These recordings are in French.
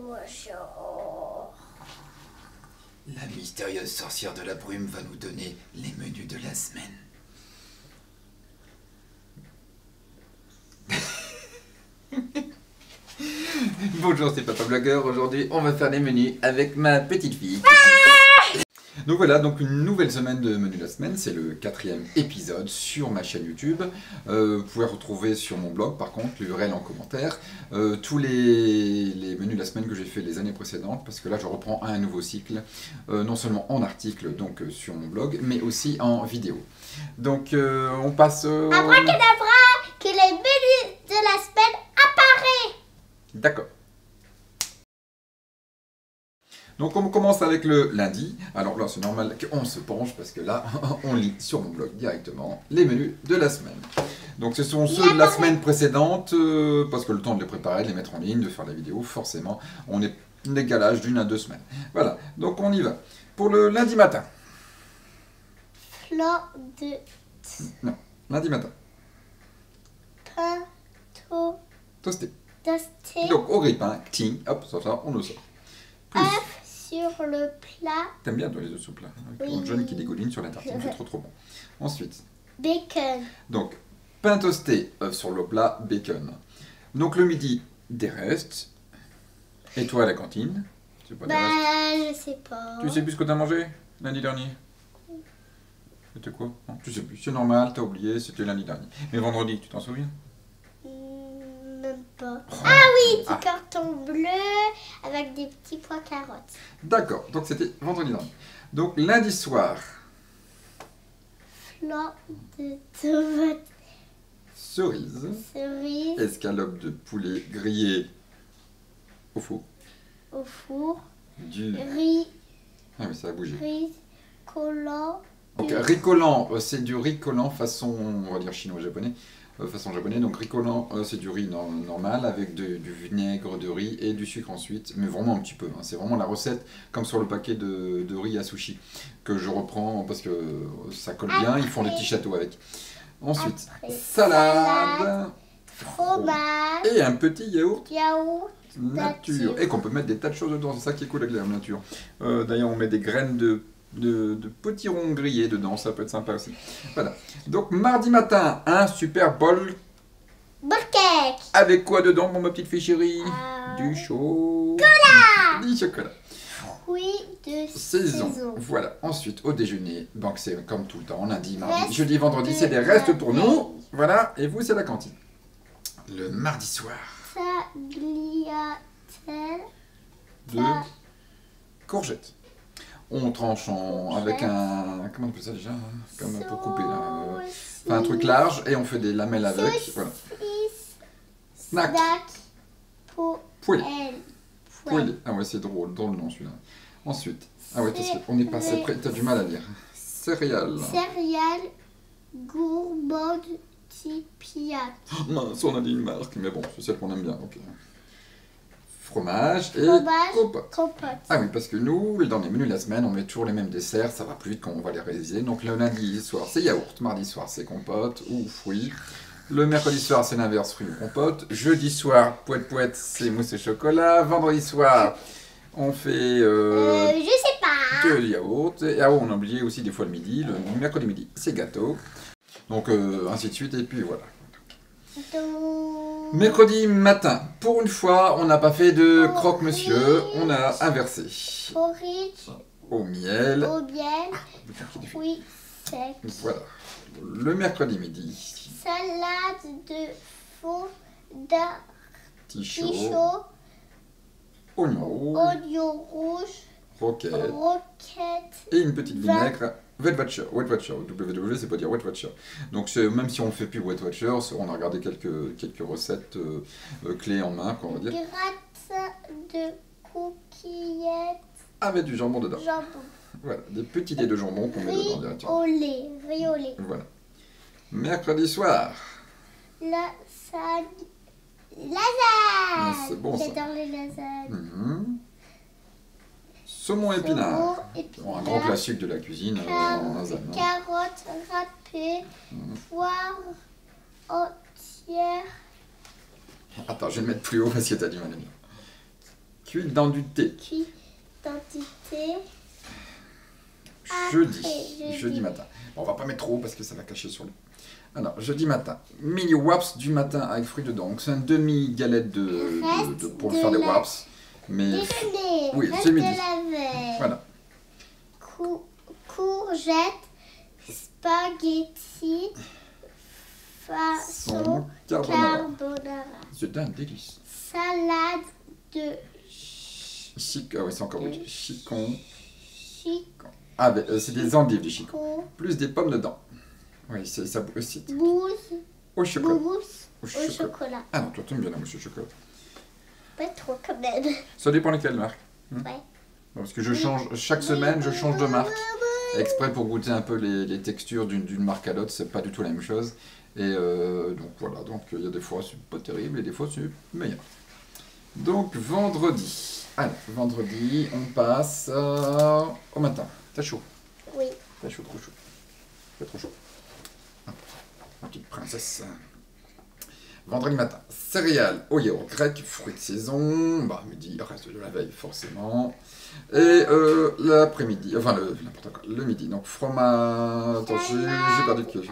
Bonjour. La mystérieuse sorcière de la brume va nous donner les menus de la semaine. Bonjour, c'est Papa Blogueur. Aujourd'hui, on va faire les menus avec ma petite fille. Donc voilà, donc une nouvelle semaine de menu de la semaine, c'est le 4e épisode sur ma chaîne YouTube. Vous pouvez retrouver sur mon blog, par contre, l'URL en commentaire, tous les menus de la semaine que j'ai fait les années précédentes, parce que là je reprends un nouveau cycle, non seulement en article, donc sur mon blog, mais aussi en vidéo. Donc on passe au... Abracadabra, que les menus de la semaine apparaissent. D'accord. Donc on commence avec le lundi. Alors là c'est normal qu'on se penche parce que là on lit sur mon blog directement les menus de la semaine. Donc ce sont ceux de la semaine précédente parce que le temps de les préparer, de les mettre en ligne, de faire la vidéo, forcément on est un décalage d'1 à 2 semaines. Voilà, donc on y va. Pour le lundi matin. Flan de... Non, lundi matin. Pain Toasté. toasté. Donc au grille-pain, ting, hop, ça, on le sort. Plus. Œuf sur le plat. T'aimes bien toi les œufs souples, avec Oui. le jaune qui dégouline sur la tartine, c'est trop bon. Ensuite, Bacon. donc pain toasté, œuf sur le plat, bacon. Donc le midi, des restes. Et toi à la cantine, c'est pas des restes. Je sais pas. Tu sais plus ce que t'as mangé lundi dernier? C'était quoi? Non, tu sais plus, c'est normal, t'as oublié, c'était lundi dernier. Mais vendredi, tu t'en souviens? Même pas. Oh. Ah oui, Ah. petit carton bleu avec des petits pois carottes. D'accord, donc c'était vendredi dernier. Donc lundi soir, Flan de tomates cerise, cerises escalope de poulet grillé au four, au four. du... Riz, Ah oui, ça a bougé. riz collant. Donc riz collant, c'est du riz collant façon, on va dire chinois-japonais, façon japonais. Donc riz collant, c'est du riz normal avec du vinaigre de riz et du sucre ensuite, mais vraiment un petit peu. Hein. C'est vraiment la recette comme sur le paquet de riz à sushi que je reprends parce que ça colle bien. Ils font des petits châteaux avec. Ensuite, Après, salade, fromage, et un petit yaourt yaourt. nature. Et qu'on peut mettre des tas de choses dedans. C'est ça qui est cool avec la nature. D'ailleurs, on met des graines de potiron grillés dedans, ça peut être sympa aussi. Voilà. Donc mardi matin, un super bol. Bol cake. Avec quoi dedans, mon ma petite fille chérie? Du chocolat. Du chocolat. Fruits de Saison. saison. Voilà. Ensuite, au déjeuner, donc c'est comme tout le temps, lundi, mardi, Reste jeudi, vendredi, de c'est des restes pour la nous. veille. Voilà. Et vous, c'est la cantine. Le mardi soir, Tagliatelle. de courgettes. On tranche avec un... Comment on appelle ça déjà? Comme pour couper là. Enfin, un truc large et on fait des lamelles avec. Voilà. Snack. Poulet. Poulet. Ah ouais, c'est drôle le nom celui-là. Ensuite, ah ouais, parce qu'on est passé près, t'as du mal à lire. Céréales. Céréales gourmandes tipiat. Oh, mince, on a dit une marque, mais bon, c'est celle qu'on aime bien. Ok. Fromage et Fromage. compote. Compote. Ah oui, parce que nous, dans les menus de la semaine, on met toujours les mêmes desserts, ça va plus vite quand on va les réaliser. Donc le lundi soir, c'est yaourt, mardi soir, c'est compote ou fruits. Le mercredi soir, c'est l'inverse, fruits ou compote. Jeudi soir, poète, c'est mousse et chocolat. Vendredi soir, on fait Je sais pas. de yaourt. Et ah, on a oublié aussi des fois le midi. Le mercredi midi, c'est gâteau. Donc ainsi de suite, et puis voilà. Mercredi matin, pour une fois, on n'a pas fait de croque-monsieur, on a inversé. Porridge Au miel. au miel. Fruits secs. Voilà. Le mercredi midi, Salade de fond tichot, d'artichaut. oignon rouge, Oignon rouge. roquette Roquette. et une petite vinaigre. Weight Watcher, WW c'est pas dire Weight Watcher. Donc même si on ne fait plus Weight Watcher, on a regardé quelques recettes clés en main, on va dire. Gratin de coquillettes. Avec du jambon dedans. Jambon. Voilà, des petits dés de jambon qu'on met dedans Riz directement. au lait. Riz au lait. Voilà. Mercredi soir. Lasagne. Ah, c'est Lasagne. bon, ça. J'adore les lasagnes. Mhm. Saumon épinard. Saumon, Bon, un grand classique de la cuisine en lasagne. Hein. Carottes râpées. Poire entière. Attends, je vais le mettre plus haut parce que t'as du mal à lire. Cuit dans du thé. Cuit dans du thé. Jeudi matin. Bon, on va pas mettre trop parce que ça va cacher sur lui. Alors, jeudi matin. Mini waps du matin avec fruits dedans. Donc, c'est un demi-galette pour faire des waps. Mais... Déjeuner. Oui, Reste c'est de midi. la veille. Voilà. Courgettes. Spaghetti. Façon carbonara. C'est un délice. Salade de Ah oui, c'est encore oui. Chicon. chicon. Ah, c'est des endives du chicon. Plus des pommes dedans. Oui, ça aussi. Mousse. Au chocolat. Mousse au chocolat. Ah non, toi t'aimes bien la mousse au chocolat. Pas trop quand même. Ça dépend lesquelles marques. Ouais. Parce que je change, chaque semaine, je change de marque. Exprès pour goûter un peu les textures d'une marque à l'autre, c'est pas du tout la même chose. Et donc voilà, donc il y a des fois c'est pas terrible et des fois c'est meilleur. Donc vendredi. Alors, vendredi, on passe au matin. T'as chaud? Oui. T'as chaud, trop chaud. C'est trop chaud. Hop, ma petite princesse. Vendredi matin, céréales au yaourt grec, fruits de saison, bah midi, reste de la veille forcément. Et l'après-midi, enfin n'importe quoi, le midi, donc fromage, attends, j'ai perdu le kiosque.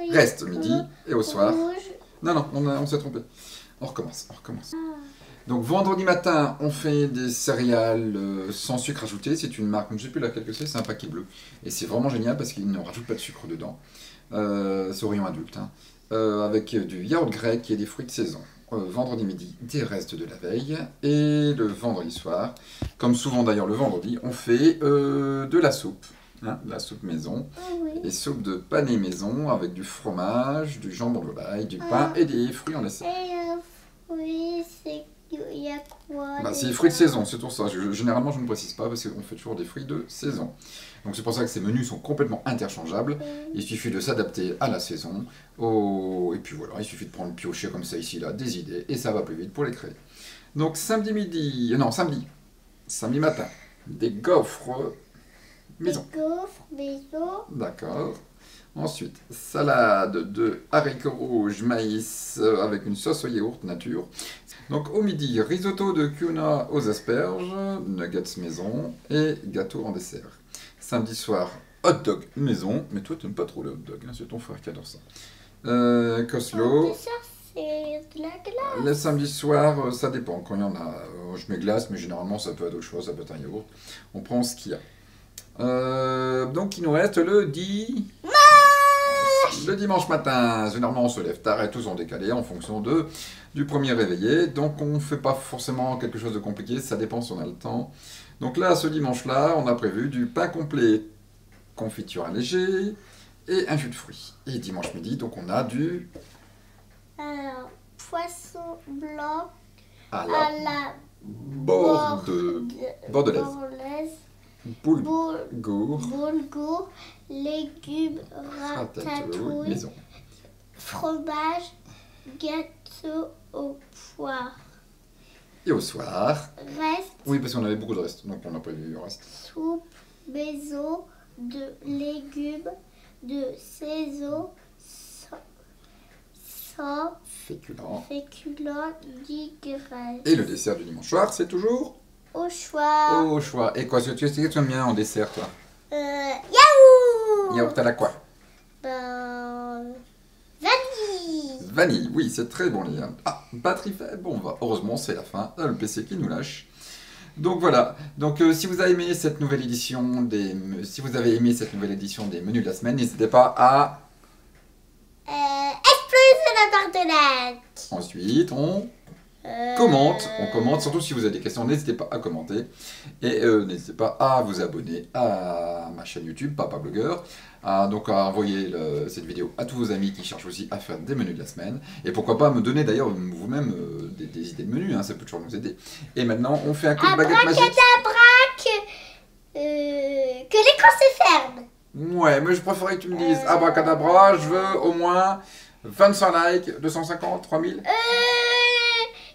Reste midi et au soir. Non, on s'est trompé. On recommence. Donc vendredi matin, on fait des céréales sans sucre ajouté. C'est une marque, je ne sais plus laquelle que c'est un paquet bleu. Et c'est vraiment génial parce qu'ils ne rajoutent pas de sucre dedans. C'est au rayon adulte. Hein. Avec du yaourt grec et des fruits de saison. Vendredi midi, des restes de la veille. Et le vendredi soir, comme souvent d'ailleurs le vendredi, on fait de la soupe. Hein, de la soupe maison. Et soupe de panais maison avec du fromage, du jambon de volaille, du pain et des fruits en dessert. Et oui, c'est... Il y a quoi? Bah, c'est les fruits de saison, c'est pour ça. Généralement, je ne précise pas parce qu'on fait toujours des fruits de saison. Donc c'est pour ça que ces menus sont complètement interchangeables. Il suffit de s'adapter à la saison. Et puis voilà, il suffit de prendre piocher comme ça ici, là, des idées. Et ça va plus vite pour les créer. Donc samedi matin, des gaufres maison. Des gaufres maison. D'accord. Ensuite, salade de haricots rouges, maïs avec une sauce au yaourt nature. Donc au midi, risotto de tuna aux asperges, nuggets maison et gâteau en dessert. Samedi soir, hot dog maison. Mais toi, tu n'aimes pas trop le hot dog, hein, c'est ton frère qui adore ça. Coleslaw. C'est de la glace. Le samedi soir, ça dépend. Quand il y en a, je mets glace, mais généralement ça peut être autre chose, ça peut être un yaourt. On prend ce qu'il y a. Donc il nous reste le dimanche matin. Généralement on se lève tard et tous sont décalés en fonction du premier réveillé. Donc on ne fait pas forcément quelque chose de compliqué, ça dépend si on a le temps. Donc là, ce dimanche-là, on a prévu du pain complet, confiture allégée et un jus de fruits. Et dimanche midi, donc on a du... Alors, poisson blanc à à la la bordelaise. Boulgour, légumes, ratatouille, maison. fromage, gâteau aux poires. Et au soir... Reste. Oui, parce qu'on avait beaucoup de restes, donc on a prévu le reste. Soupe maison de légumes de saison sans féculents digresses. Et le dessert du dimanche soir, c'est toujours au choix. Au choix. Et quoi, tu aimes bien en dessert, toi? Yaourt. Yaourt à la quoi? Vanille. Vanille, oui, c'est très bon, les gars. Ah, batterie faible, bon, heureusement, c'est la fin. Là, le PC qui nous lâche. Donc voilà. Donc si vous avez aimé cette nouvelle édition des menus de la semaine, n'hésitez pas à exploser la barre de like. Ensuite, on commente, surtout si vous avez des questions, n'hésitez pas à commenter. Et n'hésitez pas à vous abonner à ma chaîne YouTube, Papa Blogueur. Donc à envoyer cette vidéo à tous vos amis qui cherchent aussi à faire des menus de la semaine. Et pourquoi pas me donner d'ailleurs vous-même des idées de menus, hein, ça peut toujours nous aider. Et maintenant, on fait un coup de baguette magique. Que l'écran se ferme. Ouais, mais je préférais que tu me dises abracadabra, je veux au moins 25 likes, 250, 3000.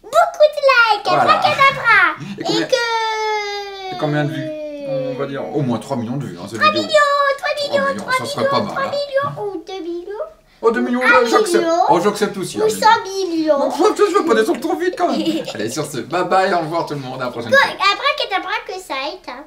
Beaucoup de likes, voilà. Abracadabra. Et combien de vues? On va dire au moins 3 millions de vues. Hein, 3 millions, 3 millions, 3 ça serait pas mal. 3 millions ou 2 millions. Oh, 2 millions, Un j'accepte. million. Oh, j'accepte aussi. Ou 100 millions. Non, je veux pas descendre trop vite quand même. Allez, sur ce, bye bye, au revoir tout le monde, à la prochaine fois. Après que ça éteint.